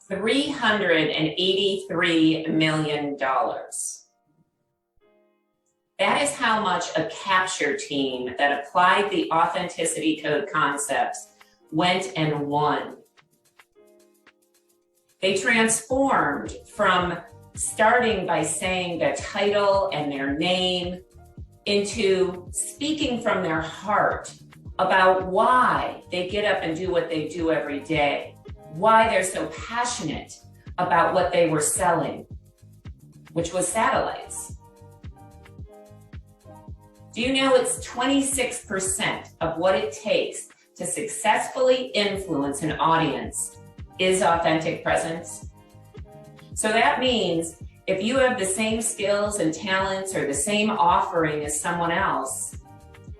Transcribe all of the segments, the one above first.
$383 million. That is how much a capture team that applied the Authenticity Code concepts went and won. They transformed from starting by saying their title and their name into speaking from their heart about why they get up and do what they do every day, why they're so passionate about what they were selling, which was satellites. Do you know it's 26% of what it takes to successfully influence an audience is authentic presence? So that means if you have the same skills and talents or the same offering as someone else,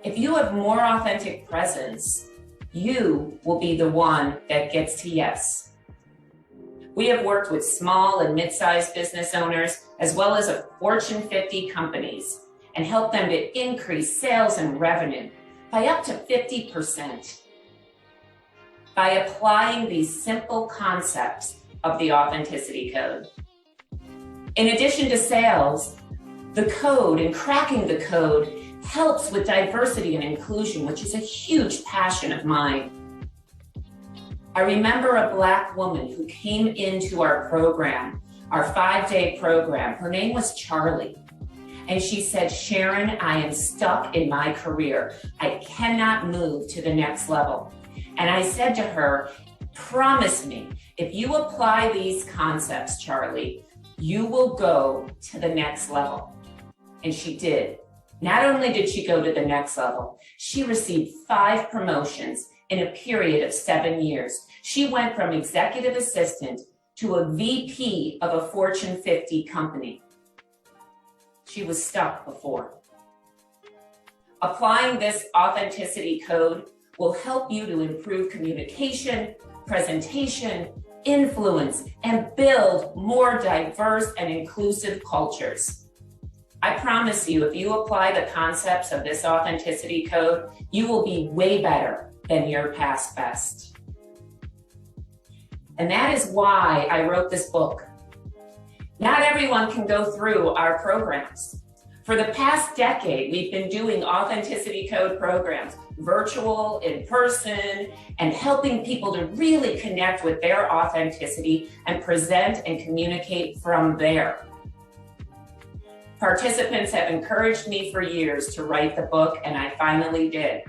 if you have more authentic presence, you will be the one that gets to yes. We have worked with small and mid-sized business owners as well as Fortune 50 companies and helped them to increase sales and revenue by up to 50% by applying these simple concepts of the Authenticity Code. In addition to sales, the code and cracking the code helps with diversity and inclusion, which is a huge passion of mine. I remember a Black woman who came into our program, our 5-day program. Her name was Charlie. And she said, Sharon, I am stuck in my career. I cannot move to the next level. And I said to her, promise me, if you apply these concepts, Charlie, you will go to the next level. And she did. Not only did she go to the next level, she received 5 promotions in a period of 7 years. She went from executive assistant to a VP of a Fortune 50 company. She was stuck before. Applying this Authenticity Code will help you to improve communication, presentation, influence, and build more diverse and inclusive cultures. I promise you, if you apply the concepts of this Authenticity Code, you will be way better than your past best. And that is why I wrote this book. Not everyone can go through our programs. For the past decade, we've been doing Authenticity Code programs, virtual, in person, and helping people to really connect with their authenticity and present and communicate from there. Participants have encouraged me for years to write the book, and I finally did.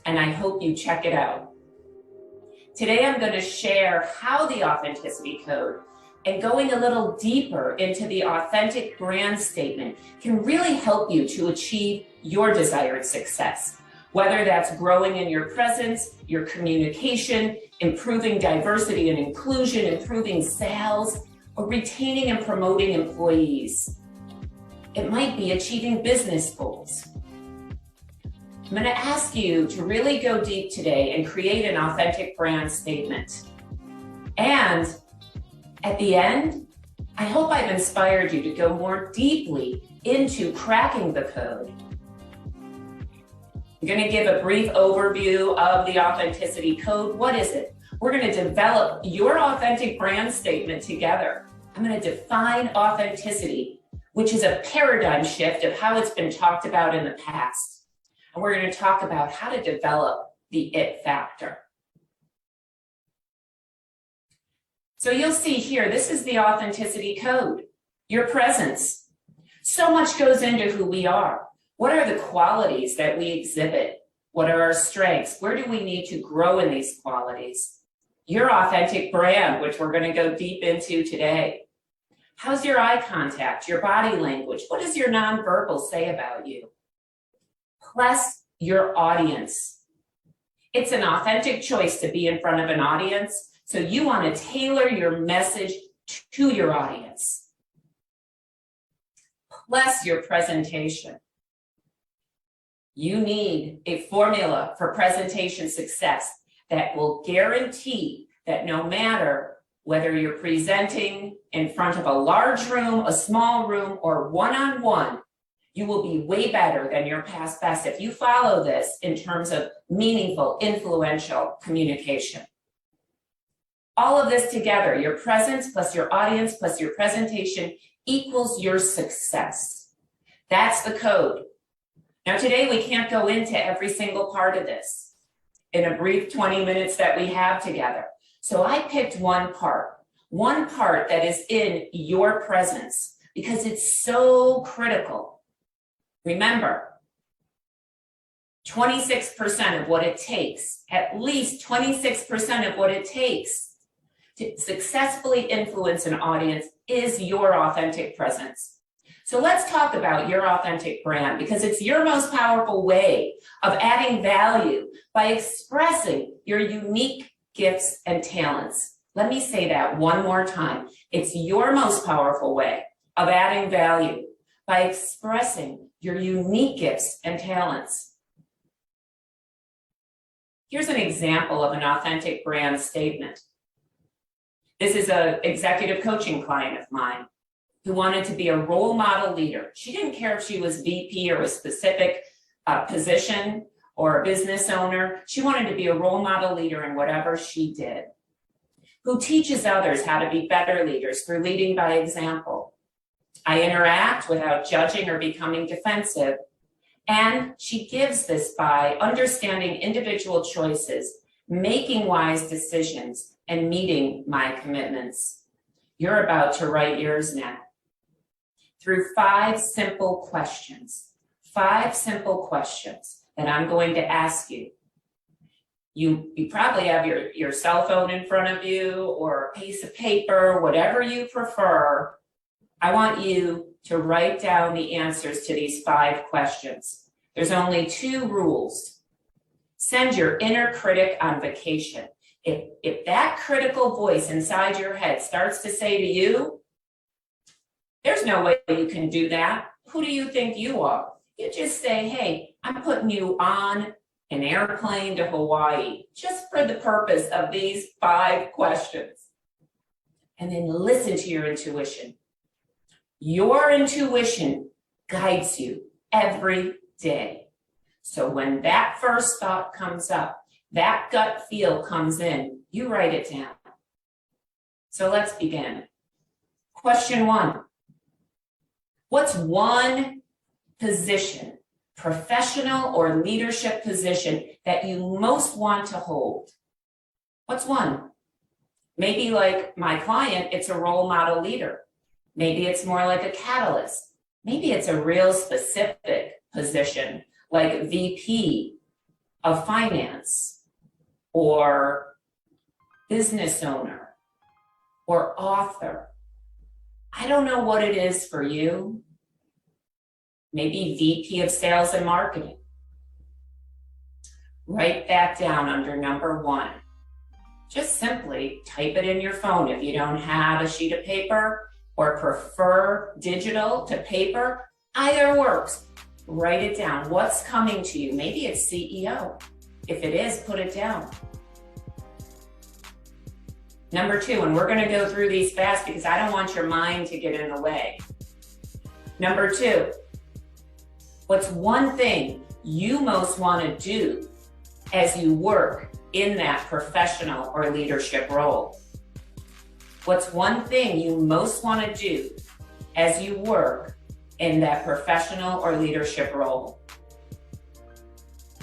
And I hope you check it out. Today, I'm going to share how the Authenticity Code and going a little deeper into the authentic brand statement can really help you to achieve your desired success, whether that's growing in your presence, your communication, improving diversity and inclusion, improving sales, or retaining and promoting employees. It might be achieving business goals. I'm going to ask you to really go deep today and create an authentic brand statement. And at the end, I hope I've inspired you to go more deeply into cracking the code. I'm going to give a brief overview of the Authenticity Code. What is it? We're going to develop your authentic brand statement together. I'm going to define authenticity, which is a paradigm shift of how it's been talked about in the past. And we're going to talk about how to develop the it factor. So you'll see here, this is the Authenticity Code, your presence. So much goes into who we are. What are the qualities that we exhibit? What are our strengths? Where do we need to grow in these qualities? Your authentic brand, which we're going to go deep into today. How's your eye contact, your body language? What does your nonverbal say about you? Plus, your audience. It's an authentic choice to be in front of an audience. So you want to tailor your message to your audience. Plus your presentation. You need a formula for presentation success that will guarantee that no matter whether you're presenting in front of a large room, a small room, or one-on-one, you will be way better than your past best if you follow this in terms of meaningful, influential communication. All of this together, your presence plus your audience plus your presentation equals your success. That's the code. Now today we can't go into every single part of this in a brief 20 minutes that we have together. So I picked one part that is in your presence because it's so critical. Remember, 26% of what it takes, at least 26% of what it takes to successfully influence an audience is your authentic presence. So let's talk about your authentic brand because it's your most powerful way of adding value by expressing your unique gifts and talents. Let me say that one more time. It's your most powerful way of adding value by expressing your unique gifts and talents. Here's an example of an authentic brand statement. This is an executive coaching client of mine who wanted to be a role model leader. She didn't care if she was VP or a specific position or a business owner. She wanted to be a role model leader in whatever she did. Who teaches others how to be better leaders through leading by example. I interact without judging or becoming defensive. And she gives this by understanding individual choices, making wise decisions, and meeting my commitments. You're about to write yours now. Through 5 simple questions that I'm going to ask you. You probably have your cell phone in front of you or a piece of paper, whatever you prefer. I want you to write down the answers to these 5 questions. There's only 2 rules. Send your inner critic on vacation. If that critical voice inside your head starts to say to you, there's no way you can do that. Who do you think you are? You just say, hey, I'm putting you on an airplane to Hawaii just for the purpose of these 5 questions. And then listen to your intuition. Your intuition guides you every day. So when that first thought comes up, that gut feel comes in, you write it down. So let's begin. Question 1. What's one position, professional or leadership position, that you most want to hold? What's one? Maybe like my client, it's a role model leader. Maybe it's more like a catalyst. Maybe it's a real specific position like VP of finance or business owner or author. I don't know what it is for you. Maybe VP of sales and marketing. Write that down under number 1. Just simply type it in your phone if you don't have a sheet of paper or prefer digital to paper. Either works. Write it down. What's coming to you? Maybe it's CEO. If it is, put it down. Number 2, and we're going to go through these fast because I don't want your mind to get in the way. Number 2, what's one thing you most want to do as you work in that professional or leadership role? What's one thing you most want to do as you work in that professional or leadership role?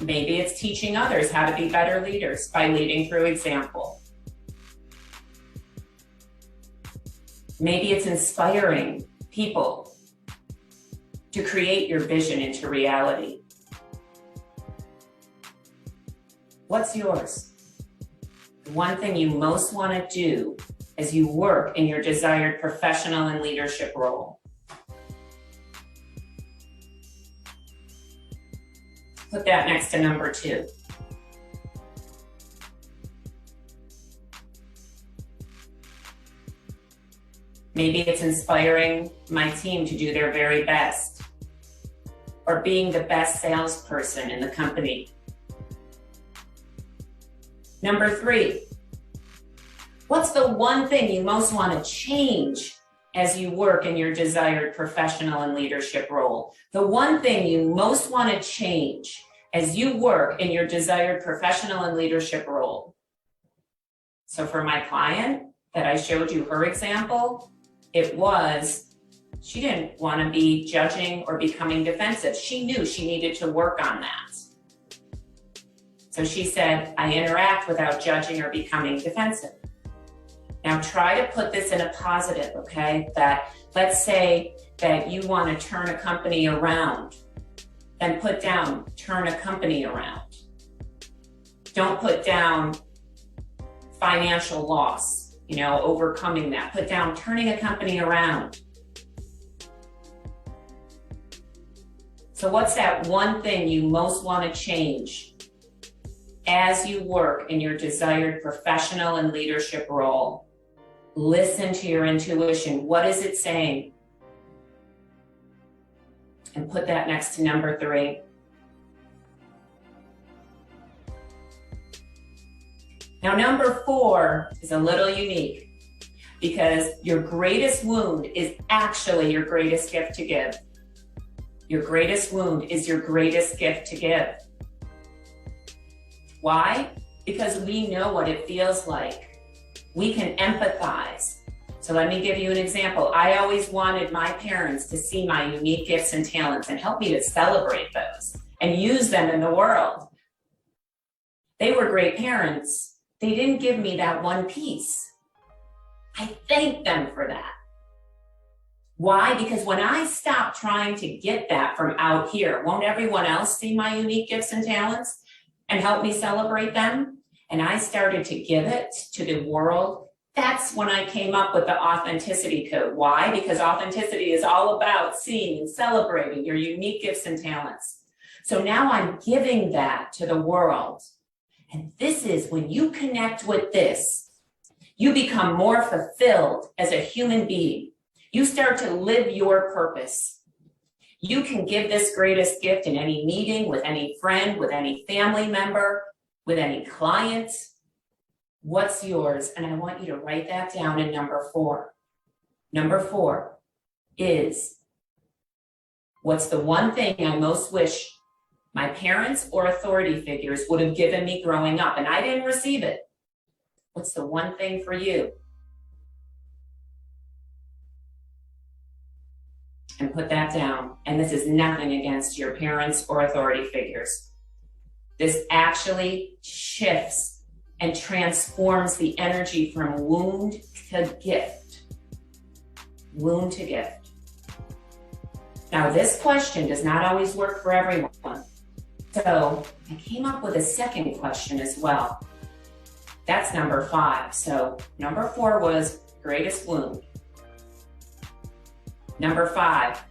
Maybe it's teaching others how to be better leaders by leading through example. Maybe it's inspiring people to create your vision into reality. What's yours? The one thing you most want to do as you work in your desired professional and leadership role. Put that next to number 2. Maybe it's inspiring my team to do their very best, or being the best salesperson in the company. Number 3, what's the one thing you most want to change as you work in your desired professional and leadership role? The one thing you most want to change as you work in your desired professional and leadership role. So for my client that I showed you her example, it was she didn't want to be judging or becoming defensive. She knew she needed to work on that. So she said, I interact without judging or becoming defensive. Now try to put this in a positive, okay? That let's say that you want to turn a company around, then put down, turn a company around. Don't put down financial loss, overcoming that. Put down turning a company around. So what's that one thing you most want to change as you work in your desired professional and leadership role? Listen to your intuition. What is it saying? And put that next to number 3. Now, number 4 is a little unique because your greatest wound is actually your greatest gift to give. Your greatest wound is your greatest gift to give. Why? Because we know what it feels like. We can empathize. So let me give you an example. I always wanted my parents to see my unique gifts and talents and help me to celebrate those and use them in the world. They were great parents. They didn't give me that one piece. I thank them for that. Why? Because when I stop trying to get that from out here, won't everyone else see my unique gifts and talents and help me celebrate them? And I started to give it to the world. That's when I came up with the authenticity code. Why? Because authenticity is all about seeing and celebrating your unique gifts and talents. So now I'm giving that to the world. And this is when you connect with this, you become more fulfilled as a human being. You start to live your purpose. You can give this greatest gift in any meeting, with any friend, with any family member, with any client. What's yours? And I want you to write that down in number 4. Number 4 is, what's the one thing I most wish my parents or authority figures would have given me growing up and I didn't receive it? What's the one thing for you? And put that down. And this is nothing against your parents or authority figures. This actually shifts and transforms the energy from wound to gift. Wound to gift. Now, this question does not always work for everyone. So I came up with a second question as well. That's number 5. So number 4 was greatest wound. Number 5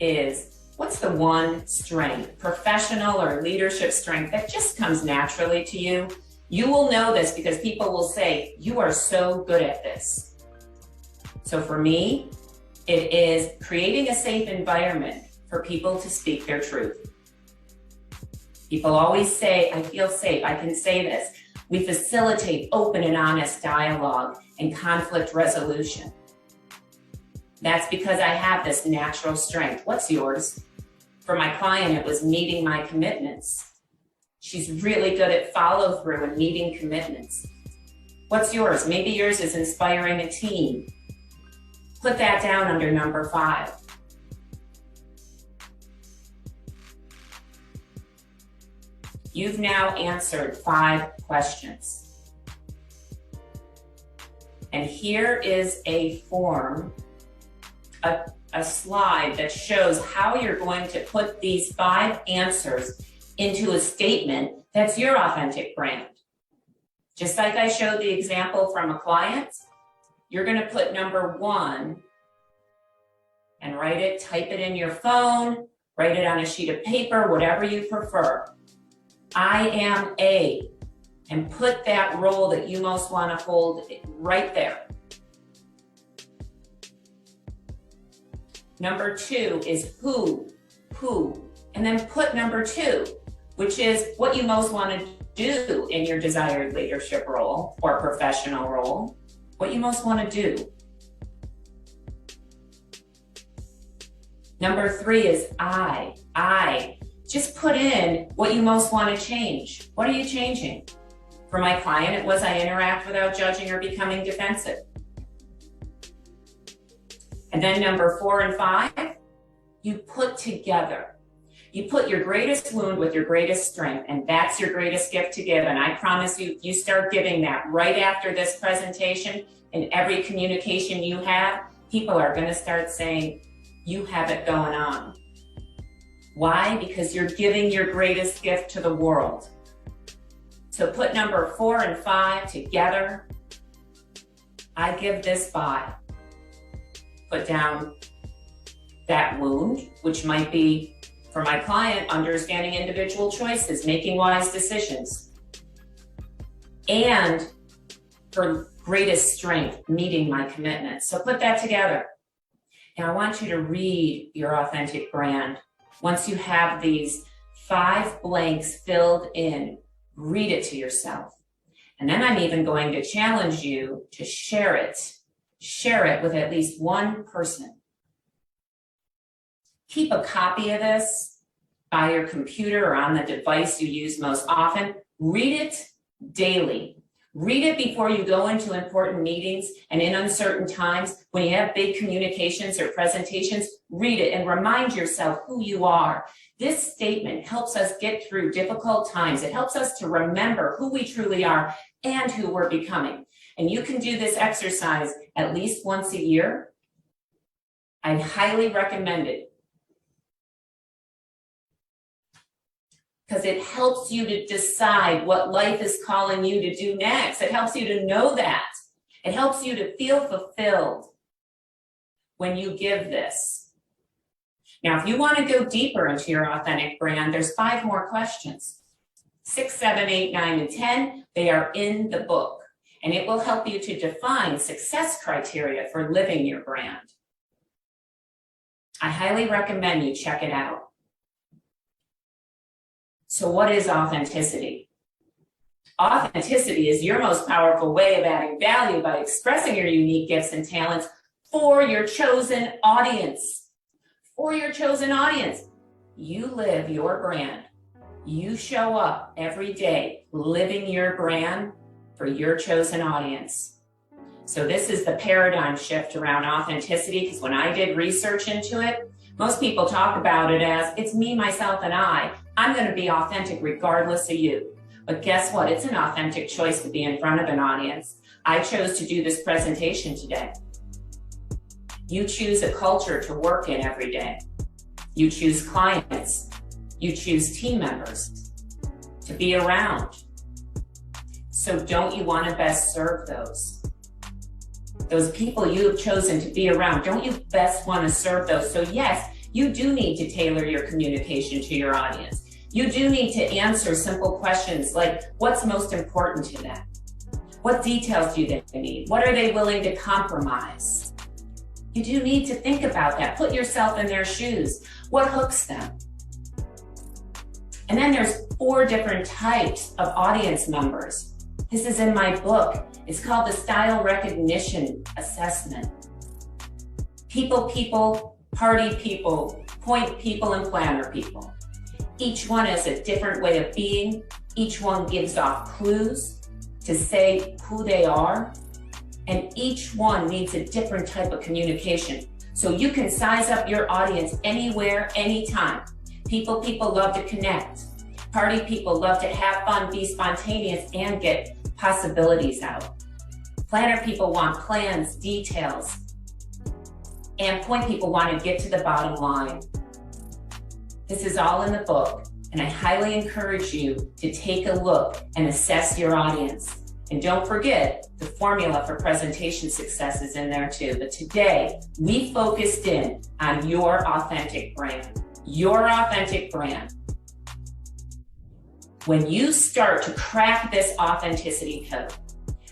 is, what's the one strength, professional or leadership strength that just comes naturally to you? You will know this because people will say, you are so good at this. So for me, it is creating a safe environment for people to speak their truth. People always say, I feel safe, I can say this. We facilitate open and honest dialogue and conflict resolution. That's because I have this natural strength. What's yours? For my client, it was meeting my commitments. She's really good at follow through and meeting commitments. What's yours? Maybe yours is inspiring a team. Put that down under number 5. You've now answered 5 questions. And here is a form, a slide that shows how you're going to put these 5 answers into a statement that's your authentic brand. Just like I showed the example from a client, you're going to put number 1 and write it, type it in your phone, write it on a sheet of paper, whatever you prefer. I am a, and put that role that you most want to hold right there. Number 2 is who, and then put number 2, which is what you most want to do in your desired leadership role or professional role, what you most want to do. Number 3 is I. Just put in what you most want to change. What are you changing? For my client, it was I interact without judging or becoming defensive. And then number 4 and 5, you put together. You put your greatest wound with your greatest strength, and that's your greatest gift to give. And I promise you, you start giving that right after this presentation, in every communication you have, people are going to start saying, you have it going on. Why? Because you're giving your greatest gift to the world. So put number 4 and 5 together. I give this by. Put down that wound, which might be, for my client, understanding individual choices, making wise decisions. And her greatest strength, meeting my commitments. So put that together. Now I want you to read your authentic brand. Once you have these 5 blanks filled in, read it to yourself. And then I'm even going to challenge you to share it. Share it with at least one person. Keep a copy of this by your computer or on the device you use most often. Read it daily. Read it before you go into important meetings and in uncertain times. When you have big communications or presentations, read it and remind yourself who you are. This statement helps us get through difficult times. It helps us to remember who we truly are and who we're becoming. And you can do this exercise at least once a year. I highly recommend it, because it helps you to decide what life is calling you to do next. It helps you to know that. It helps you to feel fulfilled when you give this. Now, if you want to go deeper into your authentic brand, there's 5 more questions. 6, 7, 8, 9, and 10, they are in the book. And it will help you to define success criteria for living your brand. I highly recommend you check it out. So what is authenticity? Authenticity is your most powerful way of adding value by expressing your unique gifts and talents for your chosen audience. For your chosen audience. You live your brand. You show up every day living your brand for your chosen audience. So this is the paradigm shift around authenticity, because when I did research into it, most people talk about it as, it's me, myself, and I'm going to be authentic regardless of you. But guess what? It's an authentic choice to be in front of an audience. I chose to do this presentation today. You choose a culture to work in every day. You choose clients. You choose team members to be around. So don't you want to best serve those? Those people you have chosen to be around, don't you best want to serve those? So yes, you do need to tailor your communication to your audience. You do need to answer simple questions like, what's most important to them? What details do they need? What are they willing to compromise? You do need to think about that. Put yourself in their shoes. What hooks them? And then there's 4 different types of audience members. This is in my book. It's called the Style Recognition Assessment. People, party people, point people, and planner people. Each one has a different way of being. Each one gives off clues to say who they are. And each one needs a different type of communication. So you can size up your audience anywhere, anytime. People love to connect. Party people love to have fun, be spontaneous, and get possibilities out. Planner people want plans, details. And point people want to get to the bottom line. This is all in the book, and I highly encourage you to take a look and assess your audience. And don't forget, the formula for presentation success is in there too. But today, we focused in on your authentic brand. Your authentic brand. When you start to crack this authenticity code,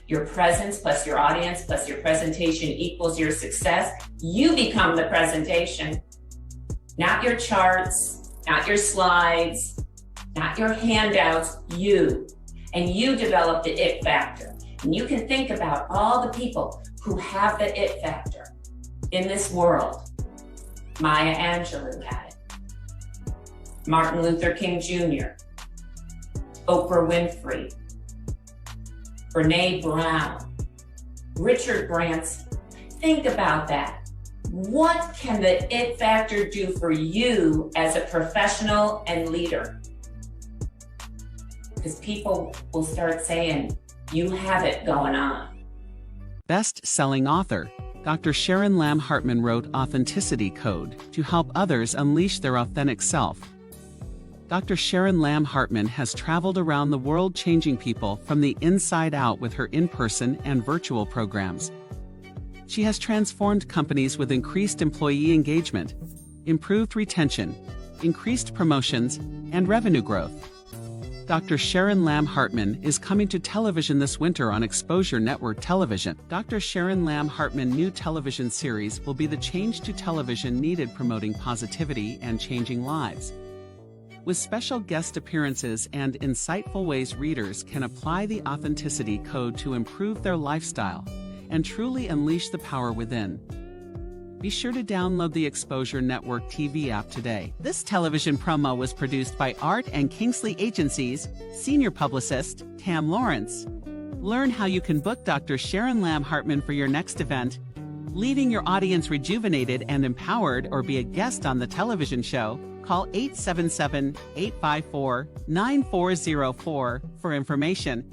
your presence plus your audience plus your presentation equals your success, you become the presentation. Not your charts, not your slides, not your handouts, you. And you develop the it factor. And you can think about all the people who have the it factor in this world. Maya Angelou had it. Martin Luther King Jr., Oprah Winfrey, Brene Brown, Richard Branson. Think about that. What can the it factor do for you as a professional and leader? Because people will start saying, you have it going on. Best-selling author, Dr. Sharon Lamb Hartman wrote Authenticity Code to help others unleash their authentic self. Dr. Sharon Lamb Hartman has traveled around the world changing people from the inside out with her in-person and virtual programs. She has transformed companies with increased employee engagement, improved retention, increased promotions, and revenue growth. Dr. Sharon Lamb Hartman is coming to television this winter on Exposure Network Television. Dr. Sharon Lamb Hartman new television series will be the change to television needed promoting positivity and changing lives. With special guest appearances and insightful ways readers can apply the authenticity code to improve their lifestyle and truly unleash the power within. Be sure to download the Exposure Network TV app today. This television promo was produced by Art and Kingsley Agencies, Senior Publicist, Tam Lawrence. Learn how you can book Dr. Sharon Lamb Hartman for your next event, leaving your audience rejuvenated and empowered, or be a guest on the television show. Call 877-854-9404 for information.